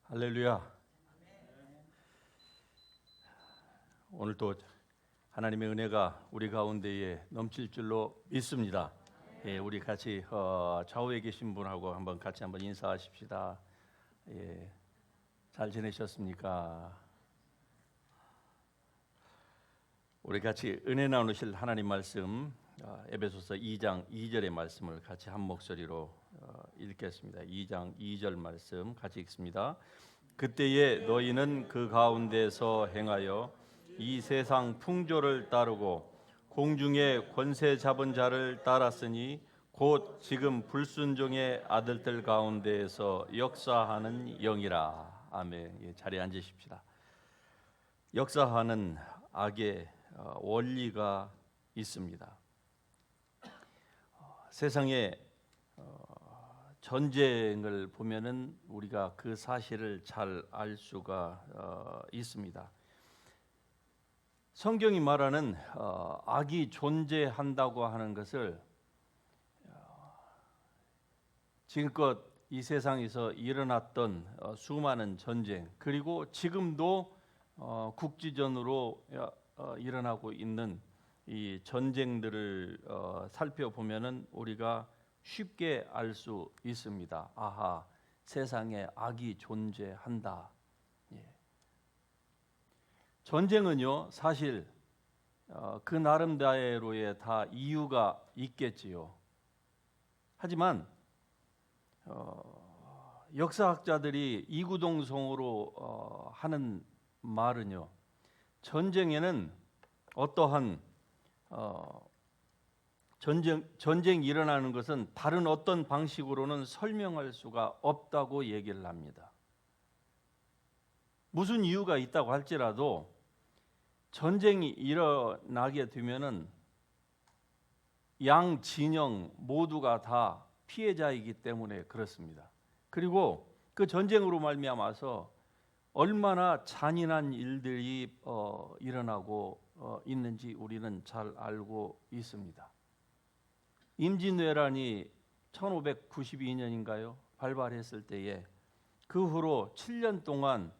할렐루야. 오늘도 하나님의 은혜가 우리 가운데에 넘칠 줄로 믿습니다. 예, 우리 같이 좌우에 계신 분하고 같이 한번 인사하십시다. 예, 잘 지내셨습니까? 우리 같이 은혜 나누실 하나님 말씀 에베소서 2장 2절의 말씀을 같이 한 목소리로 읽겠습니다. 2장 2절 말씀 같이 읽습니다. 그때에 너희는 그 가운데서 행하여 이 세상 풍조를 따르고 공중의 권세 잡은 자를 따랐으니 곧 지금 불순종의 아들들 가운데에서 역사하는 영이라. 아멘. 예, 자리에 앉으십시다. 역사하는 악의 원리가 있습니다. 세상에 전쟁을 보면은 우리가 그 사실을 잘 알 수가 있습니다. 성경이 말하는 악이 존재한다고 하는 것을 지금껏 이 세상에서 일어났던 수많은 전쟁, 그리고 지금도 국지전으로 일어나고 있는 이 전쟁들을 살펴보면은 우리가 쉽게 알 수 있습니다. 아하, 세상에 악이 존재한다. 예. 전쟁은요, 사실 그 나름대로의 다 이유가 있겠지요. 하지만 역사학자들이 이구동성으로 하는 말은요, 전쟁에는 어떠한 전쟁이 일어나는 것은 다른 어떤 방식으로는 설명할 수가 없다고 얘기를 합니다. 무슨 이유가 있다고 할지라도 전쟁이 일어나게 되면은 양 진영 모두가 다 피해자이기 때문에 그렇습니다. 그리고 그 전쟁으로 말미암아서 얼마나 잔인한 일들이 일어나고 있는지 우리는 잘 알고 있습니다. 임진왜란이 1592년인가요? 발발했을 때에 그 후로 7년 동안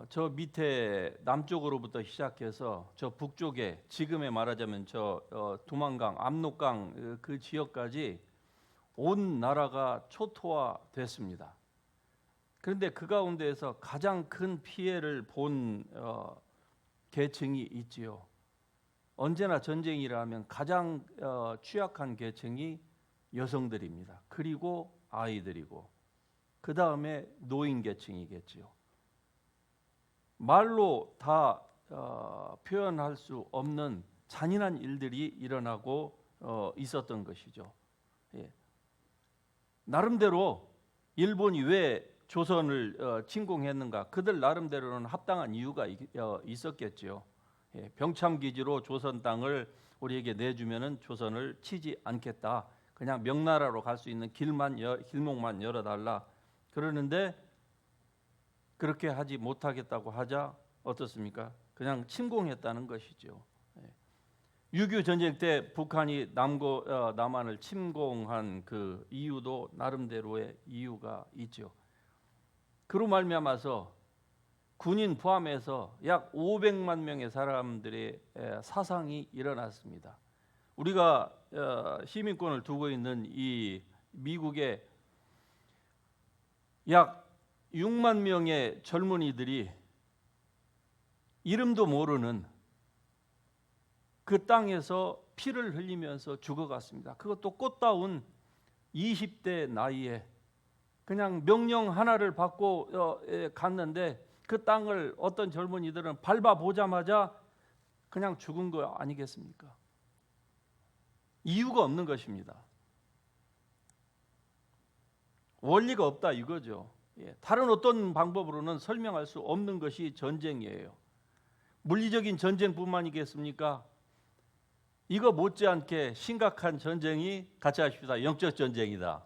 저 밑에 남쪽으로부터 시작해서 저 북쪽에 지금에 말하자면 저 두만강, 압록강 그 지역까지 온 나라가 초토화됐습니다. 그런데 그 가운데에서 가장 큰 피해를 본 계층이 있지요. 언제나 전쟁이라면 가장 취약한 계층이 여성들입니다. 그리고 아이들이고 그 다음에 노인 계층이겠지요. 말로 다 표현할 수 없는 잔인한 일들이 일어나고 있었던 것이죠. 예. 나름대로 일본이 왜 조선을 침공했는가? 그들 나름대로는 합당한 이유가 있었겠지요. 예, 병참 기지로 조선 땅을 우리에게 내주면은 조선을 치지 않겠다. 그냥 명나라로 갈 수 있는 길목만 열어달라. 그러는데 그렇게 하지 못하겠다고 하자 어떻습니까? 그냥 침공했다는 것이죠. 6.25 전쟁 때 북한이 남한을 침공한 그 이유도 나름대로의 이유가 있죠. 그로 말미암아서 군인 포함해서 약 500만 명의 사람들의 사상이 일어났습니다. 우리가 시민권을 두고 있는 이 미국에 약 6만 명의 젊은이들이 이름도 모르는 그 땅에서 피를 흘리면서 죽어갔습니다. 그것도 꽃다운 20대 나이에 그냥 명령 하나를 받고 갔는데 그 땅을 어떤 젊은이들은 밟아보자마자 그냥 죽은 거 아니겠습니까? 이유가 없는 것입니다. 원리가 없다 이거죠. 다른 어떤 방법으로는 설명할 수 없는 것이 전쟁이에요. 물리적인 전쟁뿐만이겠습니까? 이거 못지않게 심각한 전쟁이 같이 하십시다. 영적 전쟁이다.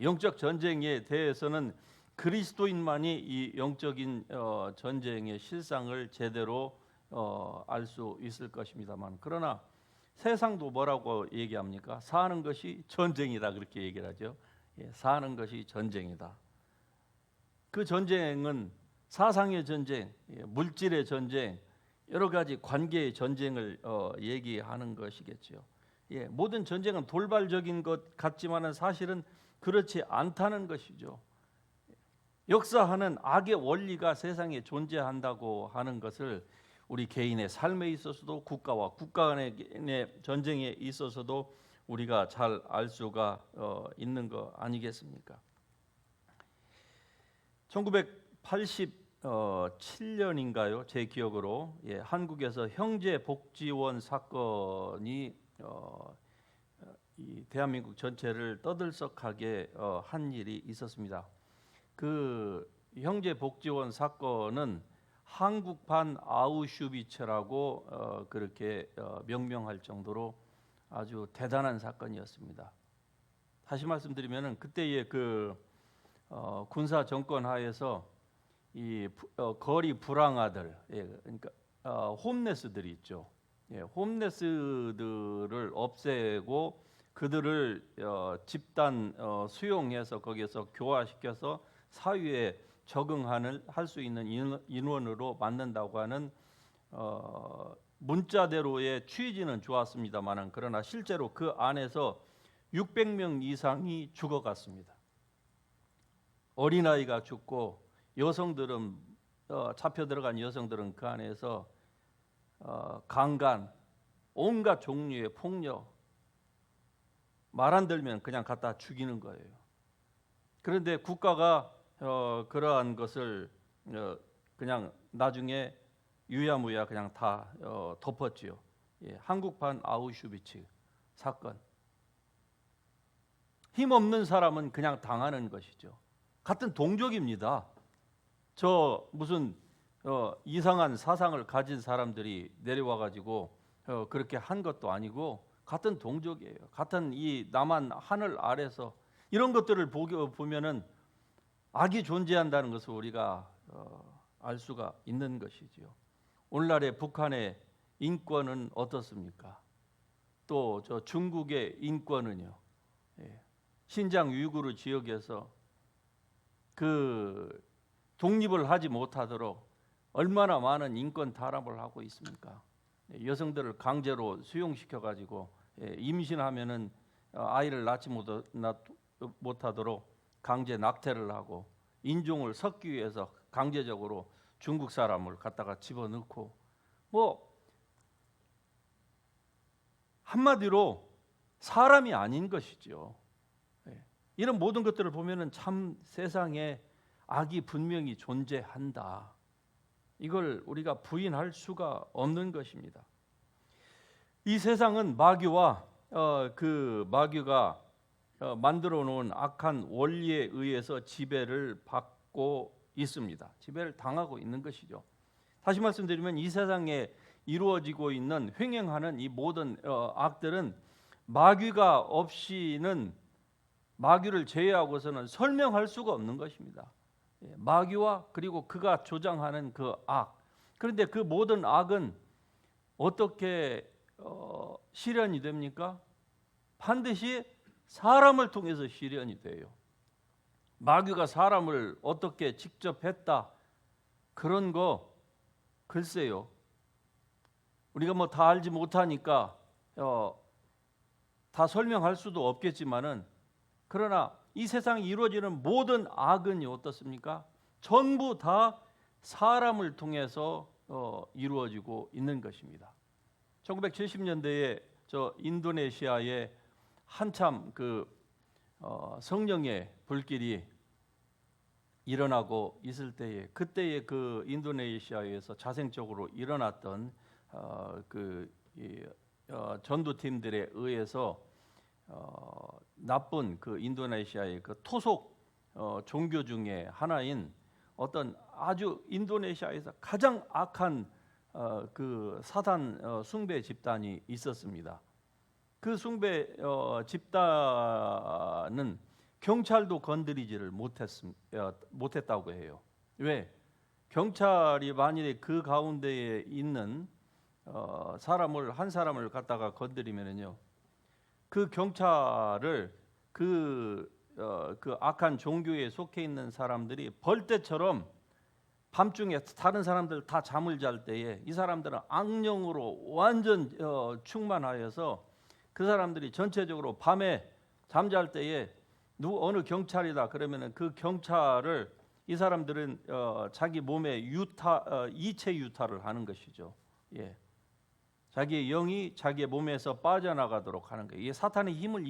영적 전쟁에 대해서는 그리스도인만이 이 영적인 전쟁의 실상을 제대로 알 수 있을 것입니다만, 그러나 세상도 뭐라고 얘기합니까? 사는 것이 전쟁이다 그렇게 얘기를 하죠. 사는 것이 전쟁이다. 그 전쟁은 사상의 전쟁, 물질의 전쟁, 여러 가지 관계의 전쟁을 얘기하는 것이겠죠. 모든 전쟁은 돌발적인 것 같지만은 사실은 그렇지 않다는 것이죠. 역사하는 악의 원리가 세상에 존재한다고 하는 것을 우리 개인의 삶에 있어서도 국가와 국가 간의 전쟁에 있어서도 우리가 잘 알 수가 있는 거 아니겠습니까? 1987년인가요? 제 기억으로 한국에서 형제복지원 사건이 이 대한민국 전체를 떠들썩하게 한 일이 있었습니다. 그 형제복지원 사건은 한국판 아우슈비츠라고 그렇게 명명할 정도로 아주 대단한 사건이었습니다. 다시 말씀드리면은 그때의 그 군사 정권 하에서 이 거리 불황아들, 그러니까 홈레스들이 있죠. 홈레스들을 없애고 그들을 집단 수용해서 거기에서 교화시켜서 사회에 적응하는 할 수 있는 인원으로 만든다고 하는 문자대로의 취지는 좋았습니다만은 그러나 실제로 그 안에서 600명 이상이 죽어갔습니다. 어린아이가 죽고 여성들은 잡혀 들어간 여성들은 그 안에서 강간, 온갖 종류의 폭력, 말 안 들면 그냥 갖다 죽이는 거예요. 그런데 국가가 그러한 것을 그냥 나중에 유야무야 그냥 다 덮었지요. 한국판 아우슈비츠 사건. 힘없는 사람은 그냥 당하는 것이죠. 같은 동족입니다. 저 무슨 이상한 사상을 가진 사람들이 내려와 가지고 그렇게 한 것도 아니고 같은 동족이에요. 같은 이 남한 하늘 아래서 이런 것들을 보면은 악이 존재한다는 것을 우리가 알 수가 있는 것이지요. 오늘날의 북한의 인권은 어떻습니까? 또 저 중국의 인권은요. 신장 위구르 지역에서 그 독립을 하지 못하도록 얼마나 많은 인권 탄압을 하고 있습니까? 여성들을 강제로 수용시켜 가지고 임신하면은 아이를 낳지 못하도록 강제 낙태를 하고 인종을 섞기 위해서 강제적으로 중국 사람을 갖다가 집어넣고 뭐 한마디로 사람이 아닌 것이죠. 이런 모든 것들을 보면은 참 세상에 악이 분명히 존재한다. 이걸 우리가 부인할 수가 없는 것입니다. 이 세상은 마귀와 그 마귀가 만들어 놓은 악한 원리에 의해서 지배를 받고 있습니다. 지배를 당하고 있는 것이죠. 다시 말씀드리면 이 세상에 이루어지고 있는 횡행하는 이 모든 악들은 마귀가 없이는 마귀를 제외하고서는 설명할 수가 없는 것입니다. 마귀와 그리고 그가 조장하는 그 악. 그런데 그 모든 악은 어떻게 실현이 됩니까? 반드시 사람을 통해서 실현이 돼요. 마귀가 사람을 어떻게 직접 했다 그런 거 글쎄요. 우리가 뭐 다 알지 못하니까 다 설명할 수도 없겠지만은 그러나 이 세상에 이루어지는 모든 악은 어떻습니까? 전부 다 사람을 통해서 이루어지고 있는 것입니다. 1970년대에 저 인도네시아에 한참 그 성령의 불길이 일어나고 있을 때에 그때의 그 인도네시아에서 자생적으로 일어났던 전도팀들에 의해서 나쁜 그 인도네시아의 그 토속 종교 중에 하나인 어떤 아주 인도네시아에서 가장 악한 그 사단 숭배 집단이 있었습니다. 그 숭배 집단은 경찰도 건드리지를 못했다고 해요. 왜? 경찰이 만일에 그 가운데에 있는 한 사람을 갖다가 건드리면은요, 그 경찰을 그 그 악한 종교에 속해 있는 사람들이 벌떼처럼 밤중에 다른 사람들 다 잠을 잘 때에 이 사람들은 악령으로 완전 충만하여서 그 사람들이 전체적으로 밤에 잠잘 때에 어느 경찰이다 그러면은 그 경찰을 이 사람들은 자기 몸에 이체 유타를 하는 것이죠. 예. 자기의 영이 자기의 몸에서 빠져나가도록 하는 거예요. 이게 사탄의 힘을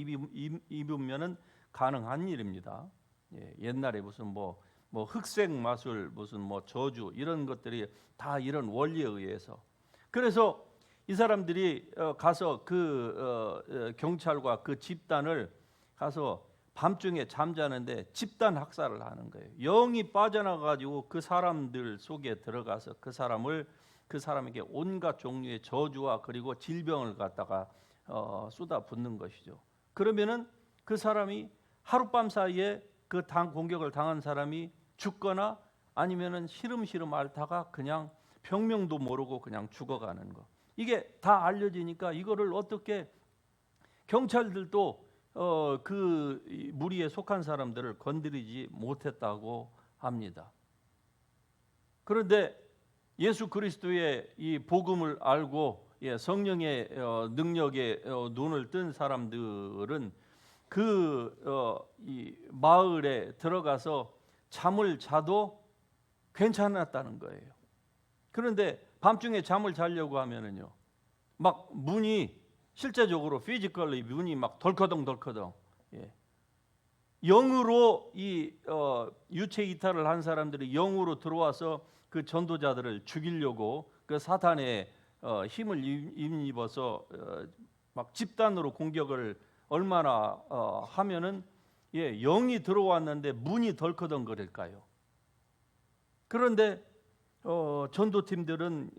입으면은 가능한 일입니다. 예. 옛날에 무슨 뭐 흑색 마술, 무슨 뭐 저주 이런 것들이 다 이런 원리에 의해서. 그래서 이 사람들이 가서 그 경찰과 그 집단을 가서 밤중에 잠자는데 집단 학살을 하는 거예요. 영이 빠져나가지고 그 사람들 속에 들어가서 그 사람에게 온갖 종류의 저주와 그리고 질병을 갖다가 쏟아붓는 것이죠. 그러면은 그 사람이 하룻밤 사이에 그 공격을 당한 사람이 죽거나 아니면은 시름시름 앓다가 그냥 병명도 모르고 그냥 죽어가는 거. 이게 다 알려지니까 이거를 어떻게 경찰들도 그 무리에 속한 사람들을 건드리지 못했다고 합니다. 그런데 예수 그리스도의 이 복음을 알고 성령의 능력에 눈을 뜬 사람들은 이 마을에 들어가서 잠을 자도 괜찮았다는 거예요. 그런데 밤중에 잠을 자려고 하면은요, 막 문이 실제적으로 피지컬리 문이 막 덜커덩 영으로 이 유체 이탈을 한 사람들이 영으로 들어와서 그 전도자들을 죽이려고 그 사탄의 힘을 입어서 막 집단으로 공격을 얼마나 하면은 영이 들어왔는데 문이 덜커덩거릴까요? 그런데 전도팀들은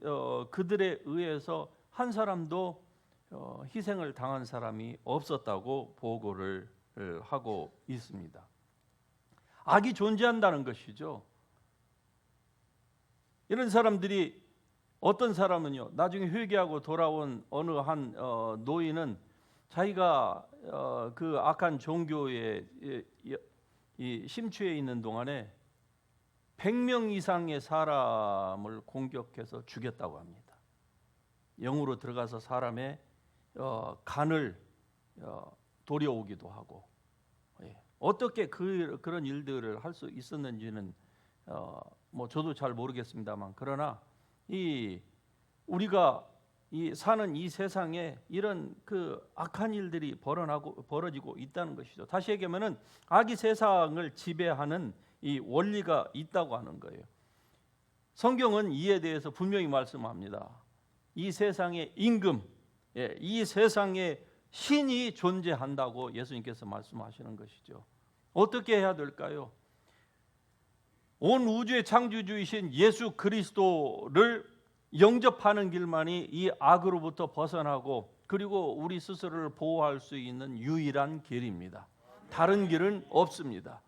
그들에 의해서 한 사람도 희생을 당한 사람이 없었다고 보고를 하고 있습니다. 악이 존재한다는 것이죠. 이런 사람들이 어떤 사람은요, 나중에 회개하고 돌아온 어느 한 노인은 자기가 그 악한 종교에 심취해 있는 동안에 100명 이상의 사람을 공격해서 죽였다고 합니다. 영으로 들어가서 사람의 간을 도려오기도 하고, 어떻게 그런 일들을 할 수 있었는지는 뭐 저도 잘 모르겠습니다만, 그러나 우리가 사는 이 세상에 이런 그 악한 일들이 벌어지고 있다는 것이죠. 다시 얘기하면은 악이 세상을 지배하는 이 원리가 있다고 하는 거예요. 성경은 이에 대해서 분명히 말씀합니다. 이 세상의 임금, 이 세상에 신이 존재한다고 예수님께서 말씀하시는 것이죠. 어떻게 해야 될까요? 온 우주의 창조주이신 예수 그리스도를 영접하는 길만이 이 악으로부터 벗어나고 그리고 우리 스스로를 보호할 수 있는 유일한 길입니다. 다른 길은 없습니다.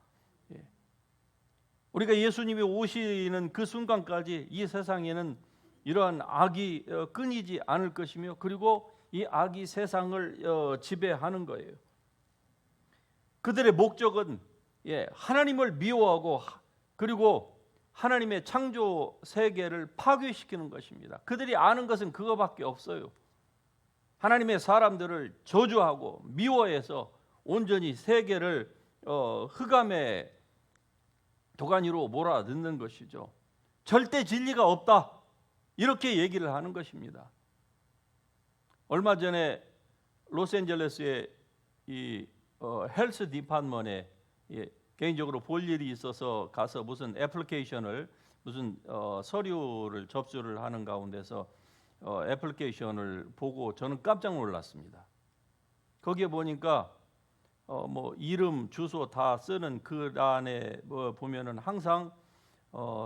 우리가 예수님이 오시는 그 순간까지 이 세상에는 이러한 악이 끊이지 않을 것이며, 그리고 이 악이 세상을 지배하는 거예요. 그들의 목적은 하나님을 미워하고 그리고 하나님의 창조 세계를 파괴시키는 것입니다. 그들이 아는 것은 그거밖에 없어요. 하나님의 사람들을 저주하고 미워해서 온전히 세계를 흑암의 도가니로 몰아넣는 것이죠. 절대 진리가 없다, 이렇게 얘기를 하는 것입니다. 얼마 전에 로스앤젤레스의 이 헬스 디파트먼에 개인적으로 볼 일이 있어서 가서 무슨 애플리케이션을 무슨 서류를 접수를 하는 가운데서 애플리케이션을 보고 저는 깜짝 놀랐습니다. 거기에 보니까 뭐 이름, 주소 다 쓰는 그 안에 보면은 항상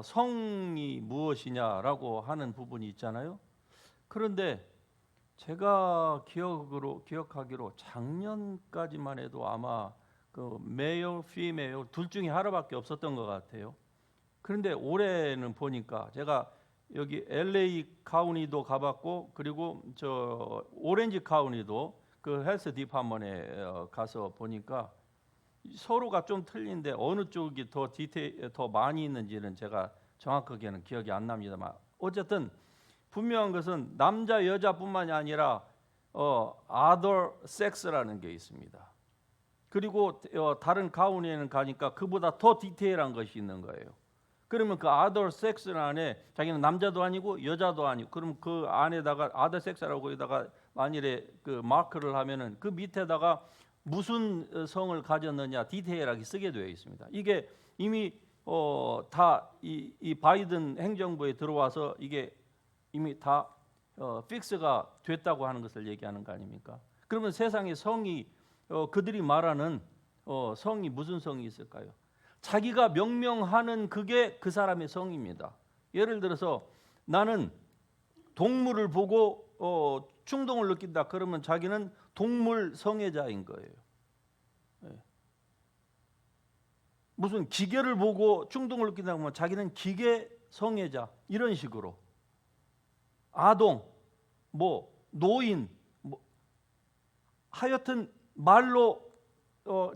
성이 무엇이냐라고 하는 부분이 있잖아요. 그런데 제가 기억하기로 작년까지만 해도 아마 그 메일, 피메일 둘 중에 하나밖에 없었던 것 같아요. 그런데 올해는 보니까 제가 여기 LA 카운티도 가봤고, 그리고 저 오렌지 카운티도 그 헬스 디파트먼에 가서 보니까 서로가 좀 틀린데 어느 쪽이 더 많이 있는지는 제가 정확하게는 기억이 안 납니다만, 어쨌든 분명한 것은 남자 여자뿐만이 아니라 other sex라는 게 있습니다. 그리고 다른 가운에는 가니까 그보다 더 디테일한 것이 있는 거예요. 그러면 그 other sex 안에 자기는 남자도 아니고 여자도 아니고, 그럼 그 안에다가 other sex라고 거기다가 만일에 그 마크를 하면은 그 밑에다가 무슨 성을 가졌느냐 디테일하게 쓰게 되어 있습니다. 이게 이미 다 이 바이든 행정부에 들어와서 이게 이미 다 픽스가 됐다고 하는 것을 얘기하는 거 아닙니까? 그러면 세상의 성이 그들이 말하는 성이 무슨 성이 있을까요? 자기가 명명하는 그게 그 사람의 성입니다. 예를 들어서 나는 동물을 보고 충동을 느낀다. 그러면 자기는 동물 성애자인 거예요. 무슨 기계를 보고 충동을 느낀다 하면 자기는 기계 성애자, 이런 식으로. 아동, 노인, 하여튼 말로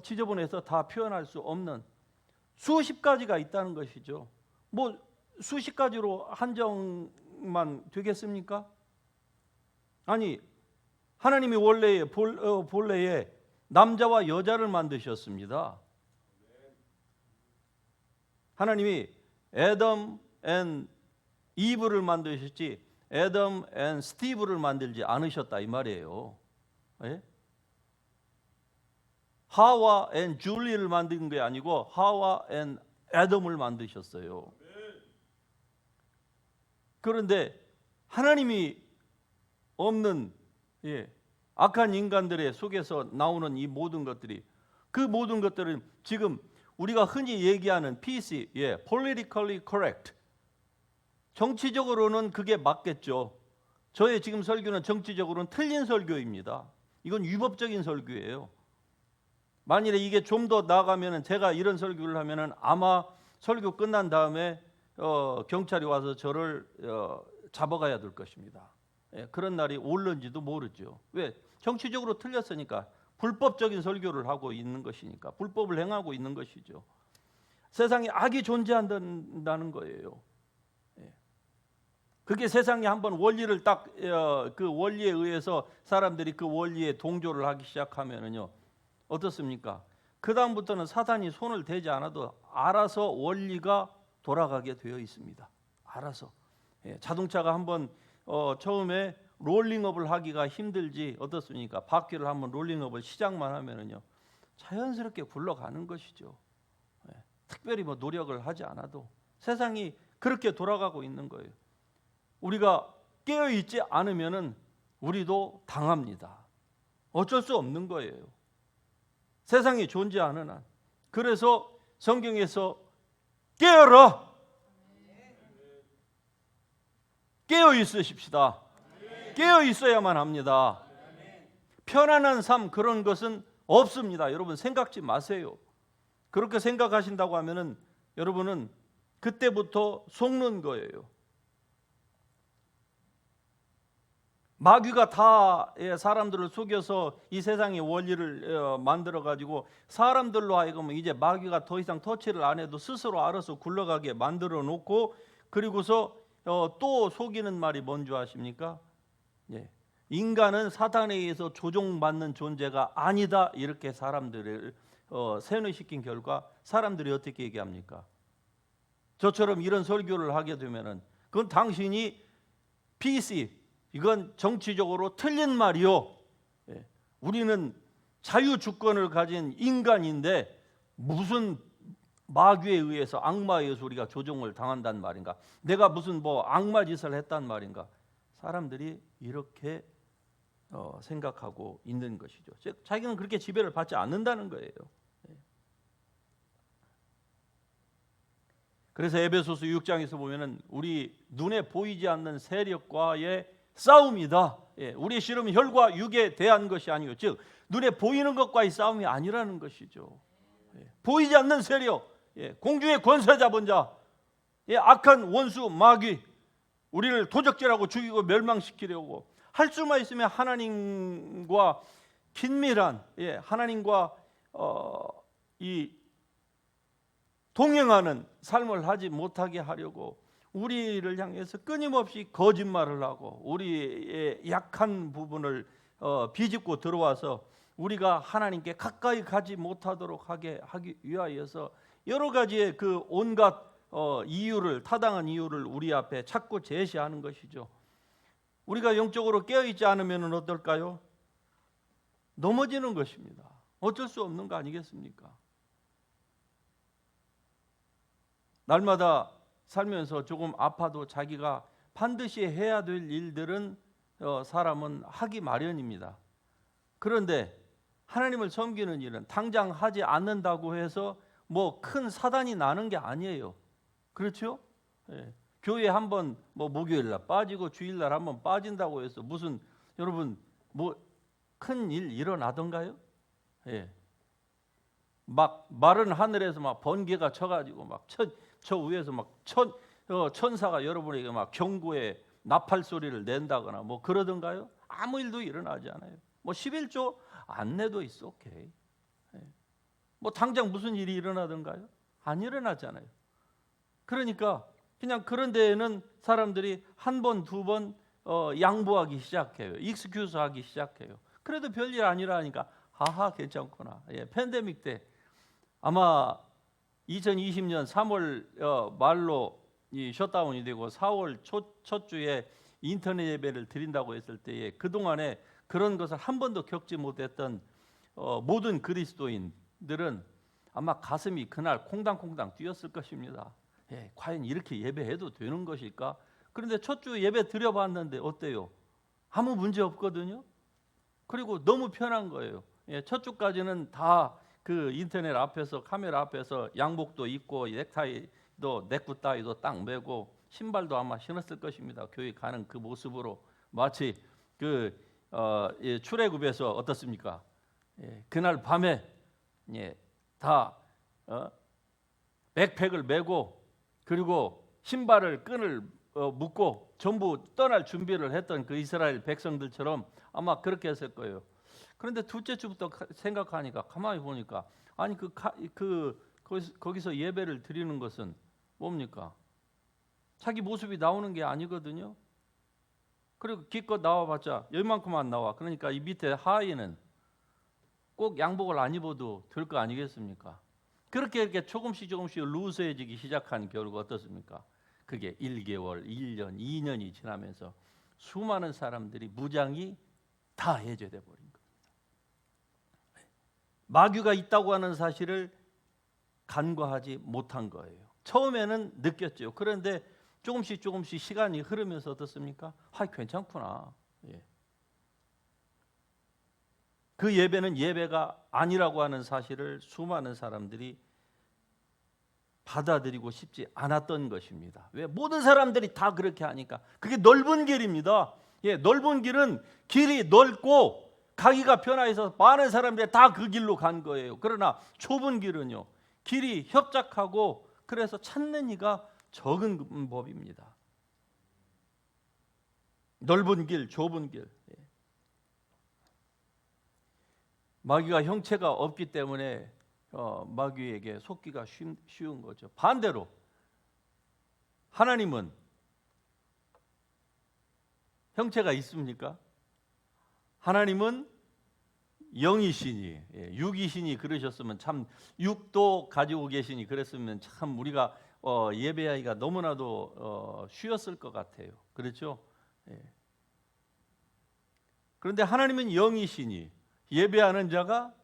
지저분해서 다 표현할 수 없는 수십 가지가 있다는 것이죠. 수십 가지로 한정만 되겠습니까? 아니, 하나님이 원래 본래에 남자와 여자를 만드셨습니다. 하나님이 애덤 앤 이브를 만드셨지 애덤 앤 스티브를 만들지 않으셨다 이 말이에요. 예? 하와 앤 줄리를 만든 게 아니고 하와 앤 애덤을 만드셨어요. 그런데 하나님이 없는 악한 인간들의 속에서 나오는 이 모든 것들이, 그 모든 것들은 지금 우리가 흔히 얘기하는 PC, politically correct, 정치적으로는 그게 맞겠죠. 저의 지금 설교는 정치적으로는 틀린 설교입니다. 이건 위법적인 설교예요. 만일에 이게 좀 더 나아가면 제가 이런 설교를 하면은 아마 설교 끝난 다음에 경찰이 와서 저를 잡아가야 될 것입니다. 그런 날이 올는지도 모르죠. 왜? 정치적으로 틀렸으니까, 불법적인 설교를 하고 있는 것이니까, 불법을 행하고 있는 것이죠. 세상에 악이 존재한다는 거예요. 그게 세상에 한번 원리를 딱 그 원리에 의해서 사람들이 그 원리에 동조를 하기 시작하면은요, 어떻습니까? 그 다음부터는 사단이 손을 대지 않아도 알아서 원리가 돌아가게 되어 있습니다. 알아서. 자동차가 한번 처음에 롤링업을 하기가 힘들지 어떻습니까? 바퀴를 한번 롤링업을 시작만 하면은요, 자연스럽게 굴러가는 것이죠. 특별히 노력을 하지 않아도 세상이 그렇게 돌아가고 있는 거예요. 우리가 깨어 있지 않으면은 우리도 당합니다. 어쩔 수 없는 거예요. 세상이 존재하는 한. 그래서 성경에서 깨어라, 깨어 있으십시다. 깨어 있어야만 합니다. 편안한 삶, 그런 것은 없습니다. 여러분 생각지 마세요. 그렇게 생각하신다고 하면은 여러분은 그때부터 속는 거예요. 마귀가 다 사람들을 속여서 이 세상의 원리를 만들어 가지고 사람들로 하여금 이제 마귀가 더 이상 터치를 안 해도 스스로 알아서 굴러가게 만들어 놓고, 그리고서 또 속이는 말이 뭔지 아십니까? 인간은 사탄에 의해서 조종받는 존재가 아니다, 이렇게 사람들을 세뇌시킨 결과 사람들이 어떻게 얘기합니까? 저처럼 이런 설교를 하게 되면은 그건 당신이 PC, 이건 정치적으로 틀린 말이요. 우리는 자유주권을 가진 인간인데 무슨 마귀에 의해서, 악마에 의해서 우리가 조종을 당한단 말인가? 내가 무슨 악마 짓을 했단 말인가? 사람들이 이렇게 생각하고 있는 것이죠. 자기는 그렇게 지배를 받지 않는다는 거예요. 그래서 에베소서 6장에서 보면은 우리 눈에 보이지 않는 세력과의 싸움이다. 우리의 씨름은 혈과 육에 대한 것이 아니요, 즉 눈에 보이는 것과의 싸움이 아니라는 것이죠. 보이지 않는 세력, 공중의 권세 잡은 자, 악한 원수 마귀, 우리를 도적질하고 죽이고 멸망시키려고 할 수만 있으면 하나님과 긴밀한, 하나님과 이 동행하는 삶을 하지 못하게 하려고 우리를 향해서 끊임없이 거짓말을 하고 우리의 약한 부분을 비집고 들어와서 우리가 하나님께 가까이 가지 못하도록 하기 위하여서 여러 가지의 그 온갖 이유를, 타당한 이유를 우리 앞에 자꾸 제시하는 것이죠. 우리가 영적으로 깨어있지 않으면 어떨까요? 넘어지는 것입니다. 어쩔 수 없는 거 아니겠습니까? 날마다 살면서 조금 아파도 자기가 반드시 해야 될 일들은 사람은 하기 마련입니다. 그런데 하나님을 섬기는 일은 당장 하지 않는다고 해서 뭐 큰 사단이 나는 게 아니에요. 그렇죠? 예. 교회 한번 뭐 목요일날 빠지고 주일날 한번 빠진다고 해서 무슨 여러분 뭐 큰 일 일어나던가요? 예. 막 마른 하늘에서 막 번개가 쳐가지고 막 저 위에서 막 천사가 여러분에게 막 경고의 나팔 소리를 낸다거나 뭐 그러던가요? 아무 일도 일어나지 않아요. 뭐 11조 안 내도 있어, 오케이. 뭐 당장 무슨 일이 일어나던가요? 안 일어나잖아요. 그러니까 그냥 그런 데에는 사람들이 한 번, 두 번 양보하기 시작해요. 익스큐즈 하기 시작해요. 그래도 별일 아니라니까 하하 괜찮구나. 예, 팬데믹 때 아마 2020년 3월 말로 이 셧다운이 되고 4월 첫 주에 인터넷 예배를 드린다고 했을 때에 그동안에 그런 것을 한 번도 겪지 못했던 모든 그리스도인들은 아마 가슴이 그날 콩당콩당 뛰었을 것입니다. 예, 과연 이렇게 예배해도 되는 것일까? 그런데 첫 주 예배 드려봤는데 어때요? 아무 문제 없거든요. 그리고 너무 편한 거예요. 예, 첫 주까지는 다 그 인터넷 앞에서 카메라 앞에서 양복도 입고 넥타이도 넥타이도 딱 매고 신발도 아마 신었을 것입니다. 교회 가는 그 모습으로 마치 그 출애굽에서 어떻습니까? 예, 그날 밤에 다 백팩을 메고 그리고 신발을 끈을 묶고 전부 떠날 준비를 했던 그 이스라엘 백성들처럼 아마 그렇게 했을 거예요. 그런데 둘째 주부터 생각하니까 가만히 보니까 아니 거기서 예배를 드리는 것은 뭡니까? 자기 모습이 나오는 게 아니거든요. 그리고 기껏 나와봤자 여기만큼만 나와. 그러니까 이 밑에 하의는 꼭 양복을 안 입어도 될 거 아니겠습니까? 그렇게 이렇게 조금씩 루스해지기 시작한 결과 어떻습니까? 그게 1개월, 1년, 2년이 지나면서 수많은 사람들이 무장이 다 해제돼 버린 겁니다. 마귀가 있다고 하는 사실을 간과하지 못한 거예요. 처음에는 느꼈죠. 그런데 조금씩 시간이 흐르면서 어떻습니까? 괜찮구나. 예. 그 예배는 예배가 아니라고 하는 사실을 수많은 사람들이 받아들이고 싶지 않았던 것입니다. 왜? 모든 사람들이 다 그렇게 하니까. 그게 넓은 길입니다. 예, 넓은 길은 길이 넓고 가기가 편해서 많은 사람들이 다 그 길로 간 거예요. 그러나 좁은 길은요, 길이 협착하고 그래서 찾는 이가 적은 법입니다. 넓은 길, 좁은 길. 마귀가 형체가 없기 때문에 마귀에게 속기가 쉬운 거죠. 반대로 하나님은 형체가 있습니까? 하나님은 영이시니, 육이시니 그러셨으면 참, 육도 가지고 계시니 그랬으면 참 우리가 예배하기가 너무나도 쉬웠을 것 같아요. 그렇죠? 그런데 하나님은 영이시니 예배하는 자가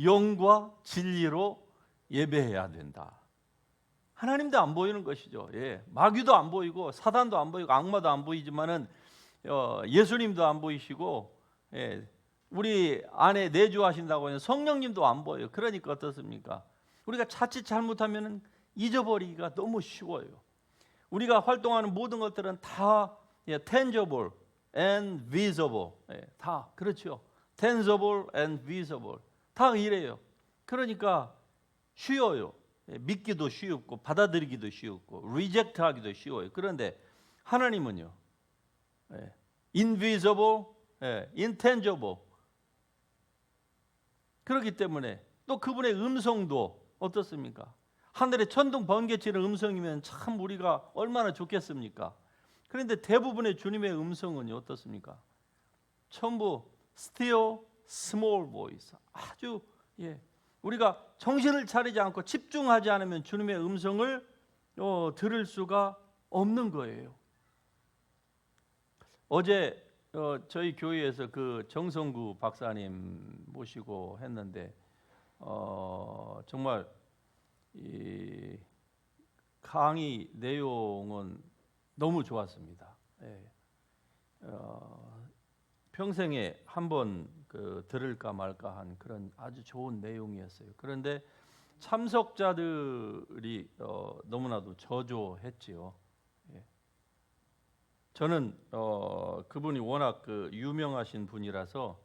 영과 진리로 예배해야 된다. 하나님도 안 보이는 것이죠. 예, 마귀도 안 보이고 사단도 안 보이고 악마도 안 보이지만은 예수님도 안 보이시고 우리 안에 내주하신다고 하는 성령님도 안 보여요. 그러니까 어떻습니까? 우리가 자칫 잘못하면 잊어버리기가 너무 쉬워요. 우리가 활동하는 모든 것들은 다 tangible and visible, 다 그렇죠. tangible and visible 다 이래요. 그러니까 쉬워요. 믿기도 쉽고 받아들이기도 쉽고 리젝트하기도 쉬워요. 그런데 하나님은요, invisible, intangible. 그렇기 때문에 또 그분의 음성도 어떻습니까? 하늘의 천둥 번개치는 음성이면 참 우리가 얼마나 좋겠습니까? 그런데 대부분의 주님의 음성은 어떻습니까? 전부 still small voice. 아주 우리가 정신을 차리지 않고 집중하지 않으면 주님의 음성을 들을 수가 없는 거예요. 어제 저희 교회에서 그 정성구 박사님 모시고 했는데 정말 이 강의 내용은 너무 좋았습니다. 평생에 한번 들을까 말까 한 그런 아주 좋은 내용이었어요. 그런데 참석자들이 너무나도 저조했지요. 저는 그분이 워낙 유명하신 분이라서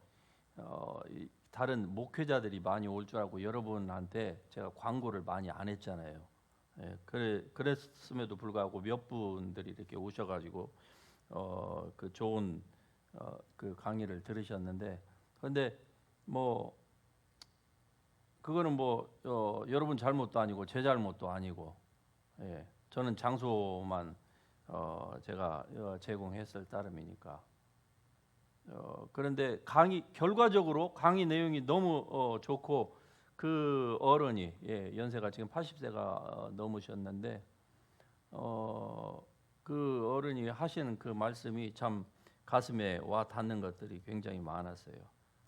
다른 목회자들이 많이 올 줄 알고 여러분한테 제가 광고를 많이 안 했잖아요. 그랬음에도 불구하고 몇 분들이 이렇게 오셔가지고 그 좋은 그 강의를 들으셨는데, 그런데 뭐 그거는 여러분 잘못도 아니고 제 잘못도 아니고, 저는 장소만 제가 제공했을 따름이니까. 그런데 결과적으로 강의 내용이 너무 좋고, 그 어른이 연세가 지금 80세가 넘으셨는데 그 어른이 하시는 그 말씀이 참 가슴에 와 닿는 것들이 굉장히 많았어요.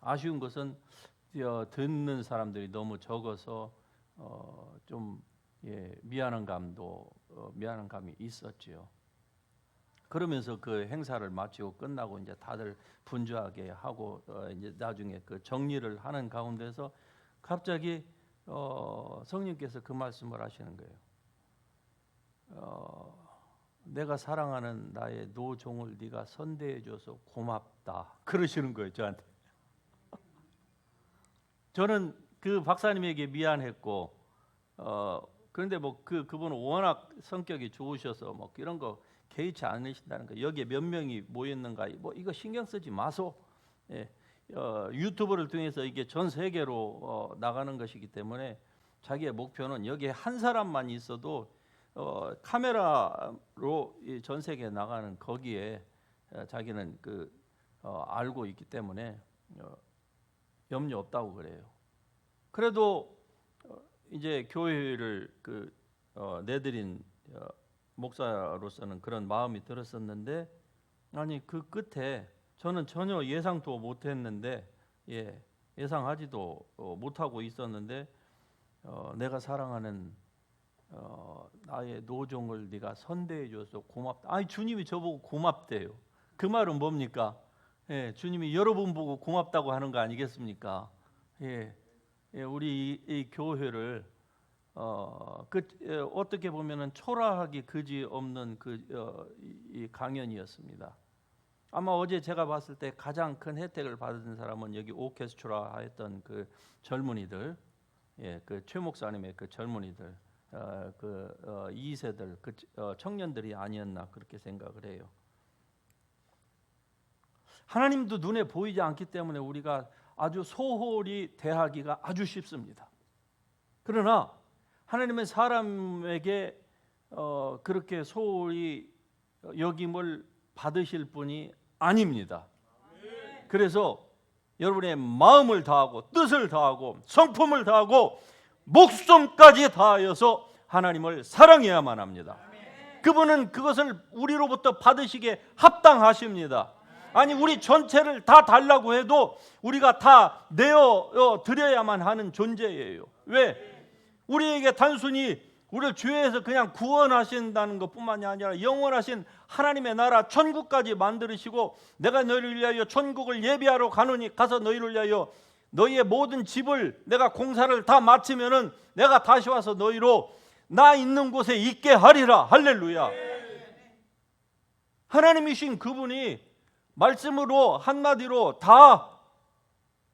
아쉬운 것은 듣는 사람들이 너무 적어서 좀 미안한 감이 있었지요. 그러면서 그 행사를 마치고 끝나고 이제 다들 분주하게 하고 이제 나중에 그 정리를 하는 가운데서 갑자기 성령께서 그 말씀을 하시는 거예요. 내가 사랑하는 나의 노종을 네가 선대해 줘서 고맙다, 그러시는 거예요, 저한테. 저는 그 박사님에게 미안했고, 그런데 그분은 워낙 성격이 좋으셔서 이런 거 개의치 않으신다는 거, 여기에 몇 명이 모였는가, 이거 신경 쓰지 마소. 유튜브를 통해서 이게 전 세계로 나가는 것이기 때문에 자기의 목표는 여기에 한 사람만 있어도 카메라로 전 세계에 나가는 거기에 자기는 알고 있기 때문에 염려 없다고 그래요. 그래도 이제 교회를 내드린 목사로서는 그런 마음이 들었었는데, 아니 그 끝에 저는 전혀 예상도 못했는데 예상하지도 못하고 있었는데 내가 사랑하는 나의 노종을 네가 선대해 줘서 고맙다. 아니 주님이 저보고 고맙대요. 그 말은 뭡니까? 주님이 여러분 보고 고맙다고 하는 거 아니겠습니까? 우리 이 교회를 어떻게 보면은 초라하기 그지없는 이 강연이었습니다. 아마 어제 제가 봤을 때 가장 큰 혜택을 받은 사람은 여기 오케스트라 했던 그 젊은이들, 그 최 목사님의 그 젊은이들, 2세들, 청년들이 아니었나 그렇게 생각을 해요. 하나님도 눈에 보이지 않기 때문에 우리가 아주 소홀히 대하기가 아주 쉽습니다. 그러나 하나님은 사람에게 그렇게 소홀히 여김을 받으실 분이 아닙니다. 그래서 여러분의 마음을 다하고 뜻을 다하고 성품을 다하고 목숨까지 다하여서 하나님을 사랑해야만 합니다. 그분은 그것을 우리로부터 받으시기에 합당하십니다. 아니 우리 전체를 다 달라고 해도 우리가 다 내어 드려야만 하는 존재예요. 왜? 우리에게 단순히 우리를 죄에서 그냥 구원하신다는 것뿐만이 아니라 영원하신 하나님의 나라 천국까지 만들으시고, 내가 너희를 위하여 천국을 예비하러 가노니 가서 너희를 위하여 너희의 모든 집을 내가 공사를 다 마치면은 내가 다시 와서 너희로 나 있는 곳에 있게 하리라. 할렐루야. 하나님이신 그분이 말씀으로 한마디로 다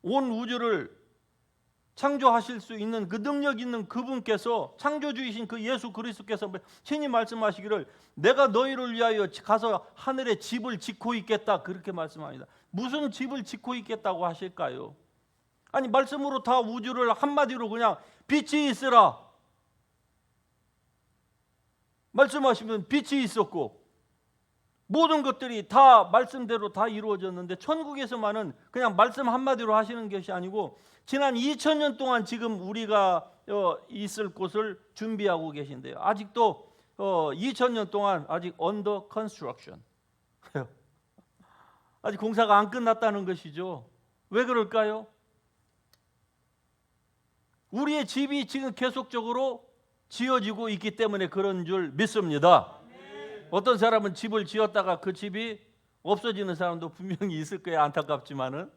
온 우주를 창조하실 수 있는 그 능력 있는 그분께서, 창조주이신 그 예수 그리스도께서 친히 말씀하시기를 내가 너희를 위하여 가서 하늘에 집을 짓고 있겠다, 그렇게 말씀합니다. 무슨 집을 짓고 있겠다고 하실까요? 아니 말씀으로 다 우주를 한마디로 그냥 빛이 있으라 말씀하시면 빛이 있었고 모든 것들이 다 말씀대로 다 이루어졌는데 천국에서만은 그냥 말씀 한마디로 하시는 것이 아니고 지난 2000년 동안 지금 우리가 있을 곳을 준비하고 계신데요. 아직도 2000년 동안 아직 under construction 아직 공사가 안 끝났다는 것이죠. 왜 그럴까요? 우리의 집이 지금 계속적으로 지어지고 있기 때문에 그런 줄 믿습니다. 어떤 사람은 집을 지었다가 그 집이 없어지는 사람도 분명히 있을 거예요. 안타깝지만은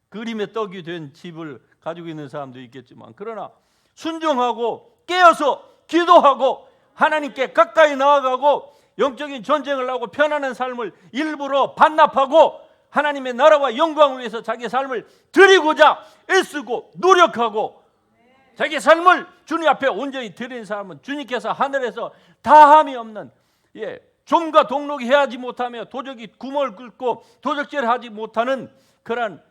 그림의 떡이 된 집을 가지고 있는 사람도 있겠지만 그러나 순종하고 깨어서 기도하고 하나님께 가까이 나아가고 영적인 전쟁을 하고 편안한 삶을 일부러 반납하고 하나님의 나라와 영광을 위해서 자기 삶을 드리고자 애쓰고 노력하고 자기 삶을 주님 앞에 온전히 드리는 사람은 주님께서 하늘에서 다함이 없는 좀과 동록이 해하지 못하며 도적이 구멍을 뚫고 도적질을 하지 못하는 그런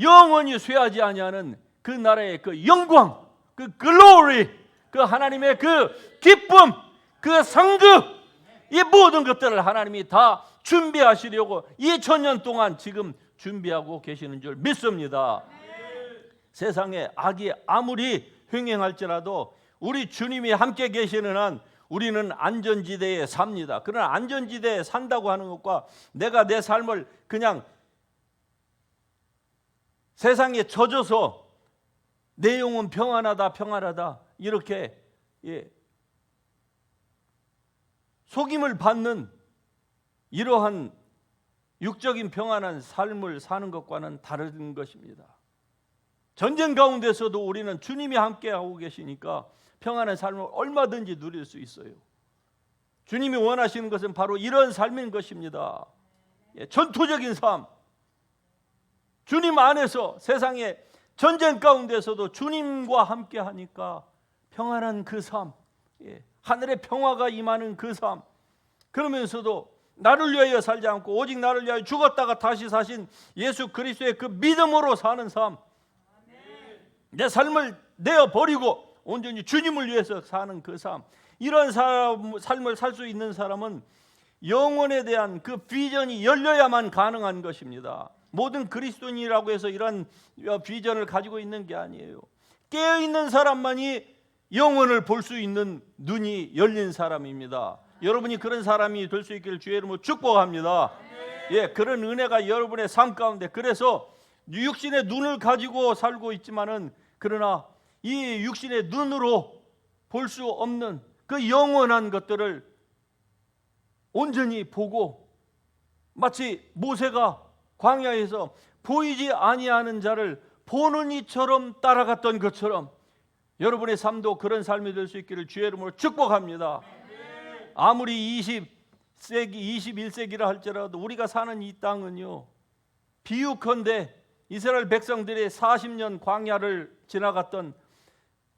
영원히 쇠하지 아니하는 그 나라의 그 영광, 그 글로리, 그 하나님의 그 기쁨, 그 상급 이 모든 것들을 하나님이 다 준비하시려고 2000년 동안 지금 준비하고 계시는 줄 믿습니다. 세상에 악이 아무리 횡행할지라도 우리 주님이 함께 계시는 한 우리는 안전지대에 삽니다. 그러나 안전지대에 산다고 하는 것과 내가 내 삶을 그냥 세상에 젖어서 내 영혼 평안하다 평안하다 이렇게 속임을 받는 이러한 육적인 평안한 삶을 사는 것과는 다른 것입니다. 전쟁 가운데서도 우리는 주님이 함께하고 계시니까 평안한 삶을 얼마든지 누릴 수 있어요. 주님이 원하시는 것은 바로 이런 삶인 것입니다. 전투적인 삶, 주님 안에서 세상의 전쟁 가운데서도 주님과 함께하니까 평안한 그 삶, 하늘의 평화가 임하는 그 삶, 그러면서도 나를 위하여 살지 않고 오직 나를 위하여 죽었다가 다시 사신 예수 그리스도의 그 믿음으로 사는 삶, 내 삶을 내어버리고 온전히 주님을 위해서 사는 그 삶, 이런 삶을 살 수 있는 사람은 영혼에 대한 그 비전이 열려야만 가능한 것입니다. 모든 그리스도인이라고 해서 이런 비전을 가지고 있는 게 아니에요. 깨어있는 사람만이 영혼을 볼 수 있는 눈이 열린 사람입니다. 여러분이 그런 사람이 될 수 있기를 주의 이름으로 축복합니다. 그런 은혜가 여러분의 삶 가운데, 그래서 육신의 눈을 가지고 살고 있지만은 그러나 이 육신의 눈으로 볼 수 없는 그 영원한 것들을 온전히 보고 마치 모세가 광야에서 보이지 아니하는 자를 보는 이처럼 따라갔던 것처럼 여러분의 삶도 그런 삶이 될 수 있기를 주의 이름으로 축복합니다. 아무리 20세기, 21세기라 할지라도 우리가 사는 이 땅은요, 비유컨대 이스라엘 백성들의 40년 광야를 지나갔던,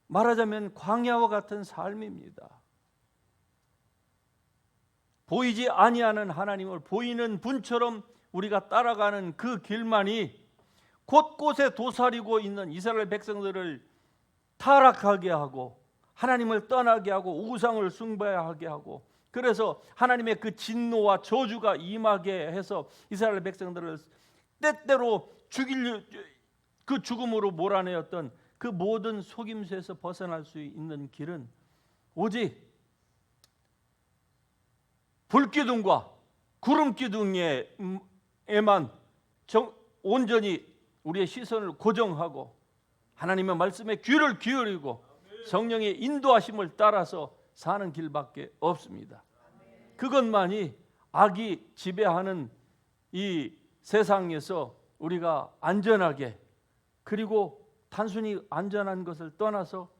말하자면 광야와 같은 삶입니다. 보이지 아니하는 하나님을 보이는 분처럼 우리가 따라가는 그 길만이 곳곳에 도사리고 있는 이스라엘 백성들을 타락하게 하고 하나님을 떠나게 하고 우상을 숭배하게 하고, 그래서 하나님의 그 진노와 저주가 임하게 해서 이스라엘 백성들을 때때로 죽일 그 죽음으로 몰아내었던 그 모든 속임수에서 벗어날 수 있는 길은 오직 불기둥과 구름기둥에만 온전히 우리의 시선을 고정하고 하나님의 말씀에 귀를 기울이고 성령의 인도하심을 따라서 사는 길밖에 없습니다. 그것만이 악이 지배하는 이 세상에서 우리가 안전하게, 그리고 단순히 안전한 것을 떠나서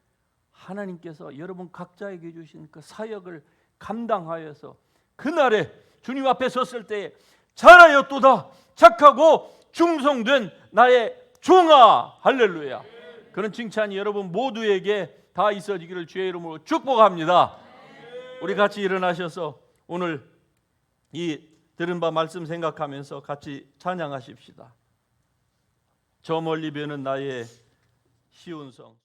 하나님께서 여러분 각자에게 주신 그 사역을 감당하여서 그날에 주님 앞에 섰을 때에 잘하였도다 착하고 충성된 나의 종아, 할렐루야, 그런 칭찬이 여러분 모두에게 다 있어지기를 주의 이름으로 축복합니다. 우리 같이 일어나셔서 오늘 이 들은 바 말씀 생각하면서 같이 찬양하십시다. 저 멀리 벼는 나의 시온성